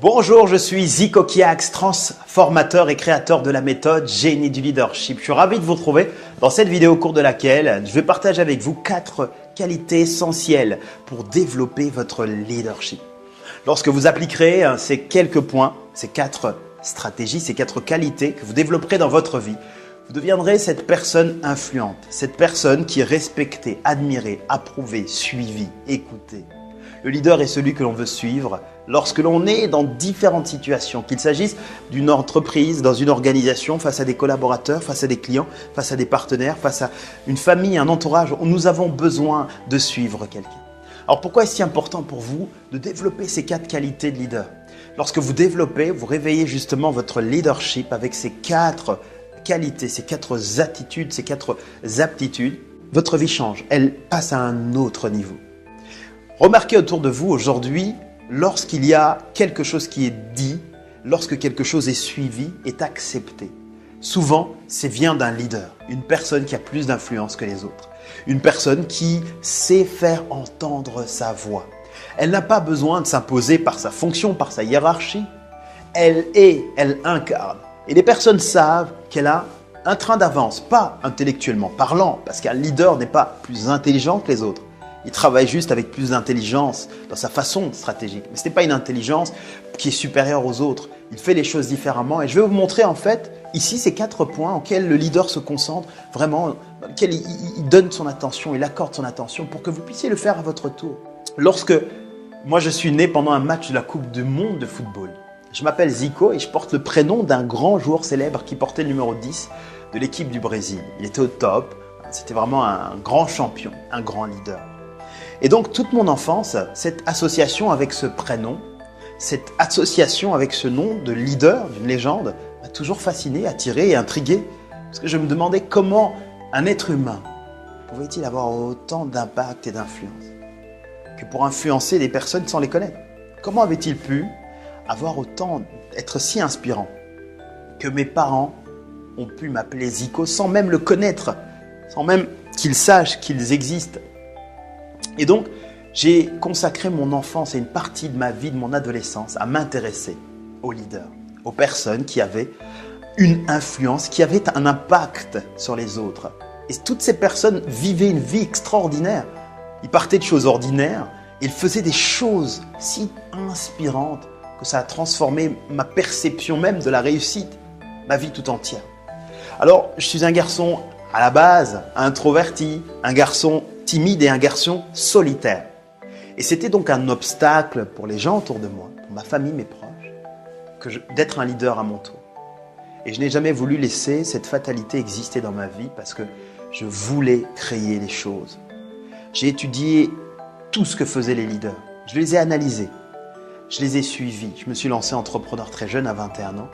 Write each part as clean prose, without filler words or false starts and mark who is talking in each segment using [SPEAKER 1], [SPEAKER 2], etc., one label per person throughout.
[SPEAKER 1] Bonjour, je suis Zico Kiax, transformateur et créateur de la méthode Génie du Leadership. Je suis ravi de vous retrouver dans cette vidéo au cours de laquelle je vais partager avec vous 4 qualités essentielles pour développer votre leadership. Lorsque vous appliquerez ces quelques points, ces 4 stratégies, ces 4 qualités que vous développerez dans votre vie, vous deviendrez cette personne influente, cette personne qui est respectée, admirée, approuvée, suivie, écoutée. Le leader est celui que l'on veut suivre lorsque l'on est dans différentes situations, qu'il s'agisse d'une entreprise, dans une organisation, face à des collaborateurs, face à des clients, face à des partenaires, face à une famille, un entourage. Nous avons besoin de suivre quelqu'un. Alors pourquoi est-ce si important pour vous de développer ces 4 qualités de leader? Lorsque vous développez, vous réveillez justement votre leadership avec ces 4 qualités, ces 4 attitudes, ces 4 aptitudes, votre vie change, elle passe à un autre niveau. Remarquez autour de vous aujourd'hui, lorsqu'il y a quelque chose qui est dit, lorsque quelque chose est suivi, est accepté. Souvent, c'est vient d'un leader, une personne qui a plus d'influence que les autres, une personne qui sait faire entendre sa voix. Elle n'a pas besoin de s'imposer par sa fonction, par sa hiérarchie. Elle incarne. Et les personnes savent qu'elle a un train d'avance, pas intellectuellement parlant, parce qu'un leader n'est pas plus intelligent que les autres. Il travaille juste avec plus d'intelligence dans sa façon stratégique. Mais ce n'est pas une intelligence qui est supérieure aux autres. Il fait les choses différemment. Et je vais vous montrer en fait ici ces 4 points auxquels le leader se concentre vraiment, dans lesquels il donne son attention, il accorde son attention pour que vous puissiez le faire à votre tour. Lorsque moi je suis né pendant un match de la Coupe du Monde de football, je m'appelle Zico et je porte le prénom d'un grand joueur célèbre qui portait le numéro 10 de l'équipe du Brésil. Il était au top, c'était vraiment un grand champion, un grand leader. Et donc, toute mon enfance, cette association avec ce prénom, cette association avec ce nom de leader, d'une légende, m'a toujours fasciné, attiré et intrigué. Parce que je me demandais comment un être humain pouvait-il avoir autant d'impact et d'influence que pour influencer des personnes sans les connaître. Comment avait-il pu être si inspirant que mes parents ont pu m'appeler Zico sans même le connaître, sans même qu'ils sachent qu'ils existent. Et donc, j'ai consacré mon enfance et une partie de ma vie, de mon adolescence, à m'intéresser aux leaders, aux personnes qui avaient une influence, qui avaient un impact sur les autres. Et toutes ces personnes vivaient une vie extraordinaire. Ils partaient de choses ordinaires, ils faisaient des choses si inspirantes que ça a transformé ma perception même de la réussite, ma vie tout entière. Alors, je suis un garçon à la base introverti, un garçon timide et un garçon solitaire. Et c'était donc un obstacle pour les gens autour de moi, pour ma famille, mes proches, d'être un leader à mon tour. Et je n'ai jamais voulu laisser cette fatalité exister dans ma vie parce que je voulais créer les choses. J'ai étudié tout ce que faisaient les leaders. Je les ai analysés. Je les ai suivis. Je me suis lancé entrepreneur très jeune, à 21 ans.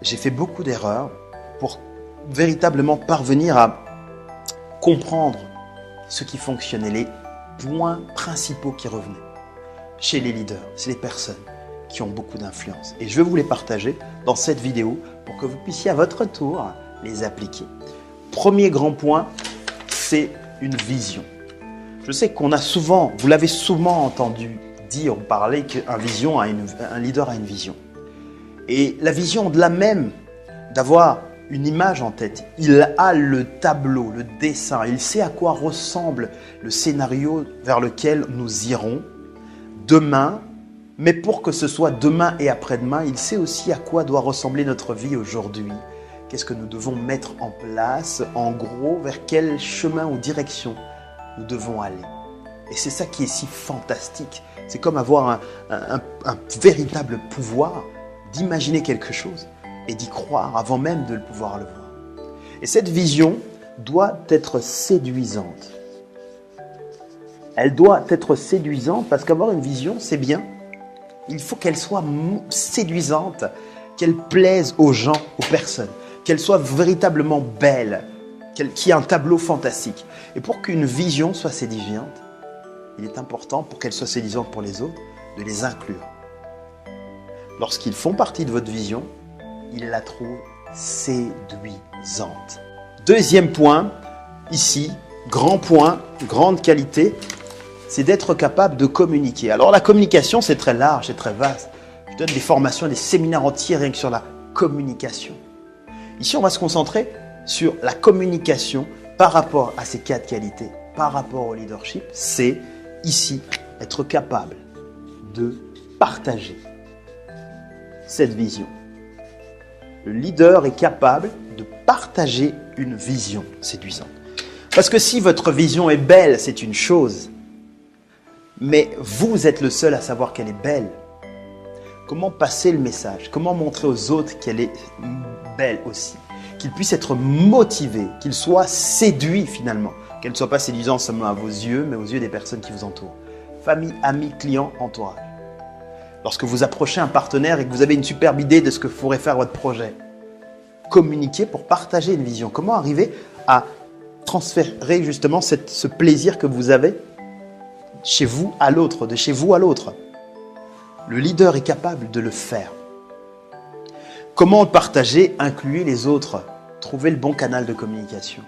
[SPEAKER 1] J'ai fait beaucoup d'erreurs pour véritablement parvenir à comprendre ce qui fonctionnait, les points principaux qui revenaient chez les leaders. C'est les personnes qui ont beaucoup d'influence. Et je vais vous les partager dans cette vidéo pour que vous puissiez à votre tour les appliquer. Premier grand point, c'est une vision. Je sais qu'on a souvent, vous l'avez souvent entendu dire ou parler qu'un leader a une vision. Et la vision, au-delà même d'avoir une image en tête, il a le tableau, le dessin, il sait à quoi ressemble le scénario vers lequel nous irons demain, mais pour que ce soit demain et après-demain, il sait aussi à quoi doit ressembler notre vie aujourd'hui. Qu'est-ce que nous devons mettre en place, en gros, vers quel chemin ou direction nous devons aller. Et c'est ça qui est si fantastique. C'est comme avoir un véritable pouvoir d'imaginer quelque chose et d'y croire avant même de pouvoir le voir. Et cette vision doit être séduisante. Elle doit être séduisante parce qu'avoir une vision, c'est bien. Il faut qu'elle soit séduisante, qu'elle plaise aux gens, aux personnes, qu'elle soit véritablement belle, qu'il y ait un tableau fantastique. Et pour qu'une vision soit séduisante, il est important, pour qu'elle soit séduisante pour les autres, de les inclure. Lorsqu'ils font partie de votre vision, il la trouve séduisante. Deuxième point, ici, grand point, grande qualité, c'est d'être capable de communiquer. Alors la communication, c'est très large, c'est très vaste. Je donne des formations, des séminaires entiers rien que sur la communication. Ici, on va se concentrer sur la communication par rapport à ces 4 qualités, par rapport au leadership. C'est ici être capable de partager cette vision. Le leader est capable de partager une vision séduisante. Parce que si votre vision est belle, c'est une chose. Mais vous êtes le seul à savoir qu'elle est belle. Comment passer le message? Comment montrer aux autres qu'elle est belle aussi? Qu'ils puissent être motivés, qu'ils soient séduits finalement. Qu'elle ne soit pas séduisante seulement à vos yeux, mais aux yeux des personnes qui vous entourent. Famille, amis, clients, entourage. Lorsque vous approchez un partenaire et que vous avez une superbe idée de ce que pourrait faire votre projet, communiquez pour partager une vision. Comment arriver à transférer justement ce plaisir que vous avez chez vous à l'autre, de chez vous à l'autre? Le leader est capable de le faire. Comment le partager? Incluez les autres. Trouvez le bon canal de communication.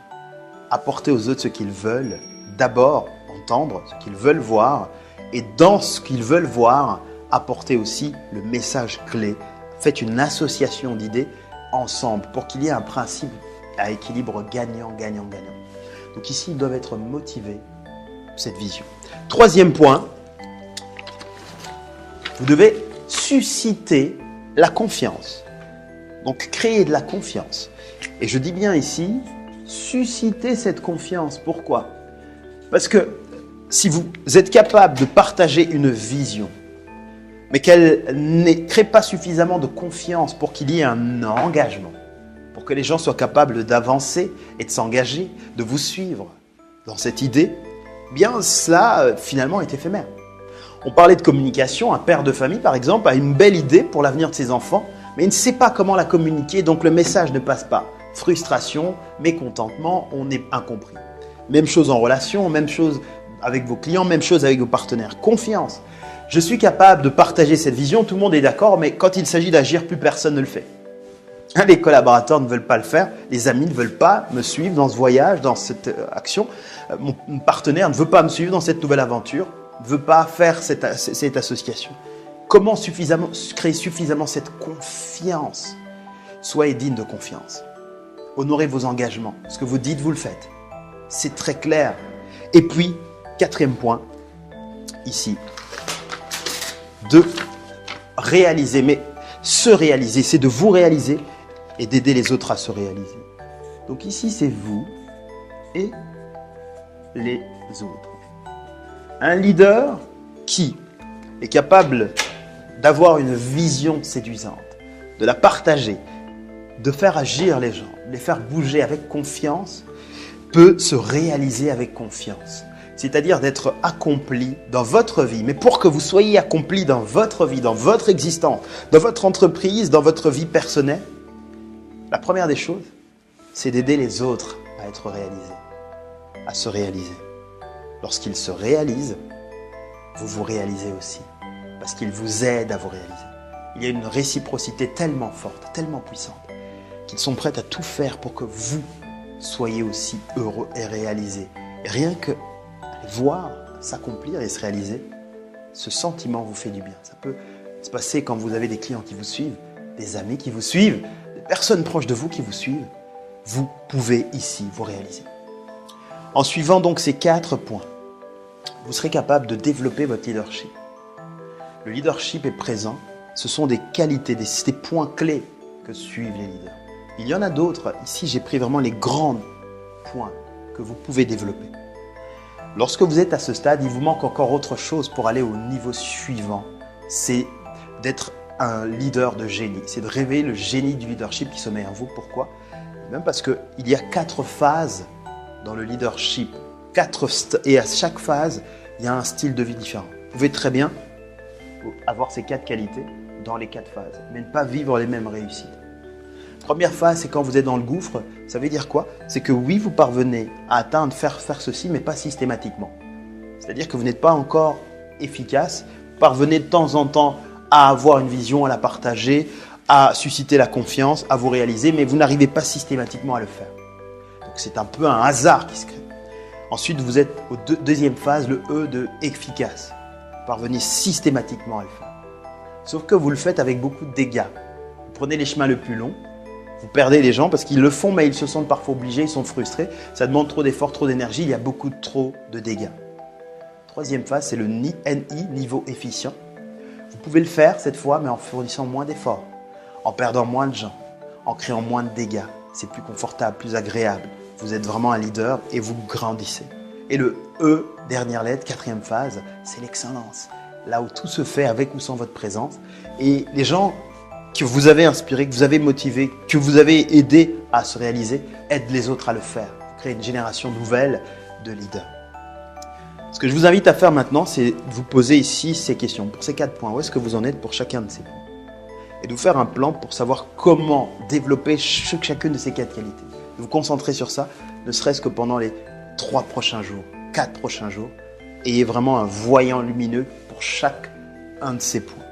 [SPEAKER 1] Apportez aux autres ce qu'ils veulent. D'abord, entendre ce qu'ils veulent voir. Et dans ce qu'ils veulent voir, apportez aussi le message clé. Faites une association d'idées ensemble pour qu'il y ait un principe à équilibre gagnant-gagnant-gagnant. Donc ici, ils doivent être motivés pour cette vision. 3e point, vous devez susciter la confiance. Donc, créer de la confiance. Et je dis bien ici, susciter cette confiance. Pourquoi? Parce que si vous êtes capable de partager une vision, mais qu'elle ne crée pas suffisamment de confiance pour qu'il y ait un engagement, pour que les gens soient capables d'avancer et de s'engager, de vous suivre dans cette idée, bien cela finalement est éphémère. On parlait de communication, un père de famille par exemple a une belle idée pour l'avenir de ses enfants, mais il ne sait pas comment la communiquer, donc le message ne passe pas. Frustration, mécontentement, on est incompris. Même chose en relation, même chose avec vos clients, même chose avec vos partenaires. Confiance. Je suis capable de partager cette vision, tout le monde est d'accord, mais quand il s'agit d'agir, plus personne ne le fait. Les collaborateurs ne veulent pas le faire, les amis ne veulent pas me suivre dans ce voyage, dans cette action. Mon partenaire ne veut pas me suivre dans cette nouvelle aventure, ne veut pas faire cette association. Comment créer suffisamment cette confiance? Soyez digne de confiance. Honorez vos engagements. Ce que vous dites, vous le faites. C'est très clair. Et puis, 4e point, ici, de réaliser, mais se réaliser, c'est de vous réaliser et d'aider les autres à se réaliser. Donc ici, c'est vous et les autres. Un leader qui est capable d'avoir une vision séduisante, de la partager, de faire agir les gens, de les faire bouger avec confiance, peut se réaliser avec confiance. C'est-à-dire d'être accompli dans votre vie. Mais pour que vous soyez accompli dans votre vie, dans votre existence, dans votre entreprise, dans votre vie personnelle, la première des choses, c'est d'aider les autres à être réalisés, à se réaliser. Lorsqu'ils se réalisent, vous vous réalisez aussi, parce qu'ils vous aident à vous réaliser. Il y a une réciprocité tellement forte, tellement puissante, qu'ils sont prêts à tout faire pour que vous soyez aussi heureux et réalisés. Et rien que voir s'accomplir et se réaliser, ce sentiment vous fait du bien. Ça peut se passer quand vous avez des clients qui vous suivent, des amis qui vous suivent, des personnes proches de vous qui vous suivent. Vous pouvez ici vous réaliser. En suivant donc ces 4 points, vous serez capable de développer votre leadership. Le leadership est présent. Ce sont des qualités, des points clés que suivent les leaders. Il y en a d'autres. Ici, j'ai pris vraiment les grands points que vous pouvez développer. Lorsque vous êtes à ce stade, il vous manque encore autre chose pour aller au niveau suivant. C'est d'être un leader de génie. C'est de révéler le génie du leadership qui sommeille en vous. Pourquoi? Même parce qu'il y a 4 phases dans le leadership. Et à chaque phase, il y a un style de vie différent. Vous pouvez très bien avoir ces 4 qualités dans les 4 phases, mais ne pas vivre les mêmes réussites. Première phase, c'est quand vous êtes dans le gouffre. Ça veut dire quoi? C'est que oui, vous parvenez à faire ceci, mais pas systématiquement. C'est-à-dire que vous n'êtes pas encore efficace. Vous parvenez de temps en temps à avoir une vision, à la partager, à susciter la confiance, à vous réaliser, mais vous n'arrivez pas systématiquement à le faire. Donc c'est un peu un hasard qui se crée. Ensuite, vous êtes au deuxième phase, le E de efficace. Vous parvenez systématiquement à le faire. Sauf que vous le faites avec beaucoup de dégâts. Vous prenez les chemins les plus longs, vous perdez les gens parce qu'ils le font mais ils se sentent parfois obligés, ils sont frustrés. Ça demande trop d'efforts, trop d'énergie, il y a beaucoup trop de dégâts. Troisième phase, c'est le NI, niveau efficient. Vous pouvez le faire cette fois mais en fournissant moins d'efforts, en perdant moins de gens, en créant moins de dégâts. C'est plus confortable, plus agréable. Vous êtes vraiment un leader et vous grandissez. Et le E, dernière lettre, quatrième phase, c'est l'excellence. Là où tout se fait avec ou sans votre présence. Et les gens que vous avez inspirés, que vous avez motivés, que vous avez aidés à se réaliser, aident les autres à le faire. Vous créez une génération nouvelle de leaders. Ce que je vous invite à faire maintenant, c'est de vous poser ici ces questions. Pour ces 4 points, où est-ce que vous en êtes pour chacun de ces points? Et de vous faire un plan pour savoir comment développer chacune de ces 4 qualités. De vous concentrer sur ça, ne serait-ce que pendant les 3 prochains jours, 4 prochains jours. Ayez vraiment un voyant lumineux pour chacun de ces points.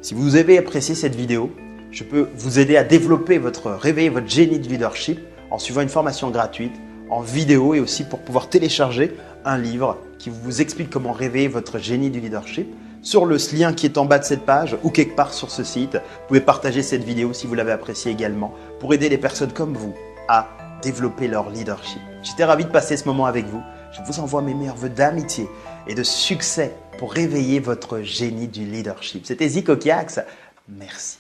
[SPEAKER 1] Si vous avez apprécié cette vidéo, je peux vous aider à réveiller votre génie du leadership en suivant une formation gratuite, en vidéo et aussi pour pouvoir télécharger un livre qui vous explique comment réveiller votre génie du leadership. Sur le lien qui est en bas de cette page ou quelque part sur ce site, vous pouvez partager cette vidéo si vous l'avez appréciée également pour aider les personnes comme vous à développer leur leadership. J'étais ravi de passer ce moment avec vous. Je vous envoie mes meilleurs vœux d'amitié et de succès pour réveiller votre génie du leadership. C'était Zico Kiax. Merci.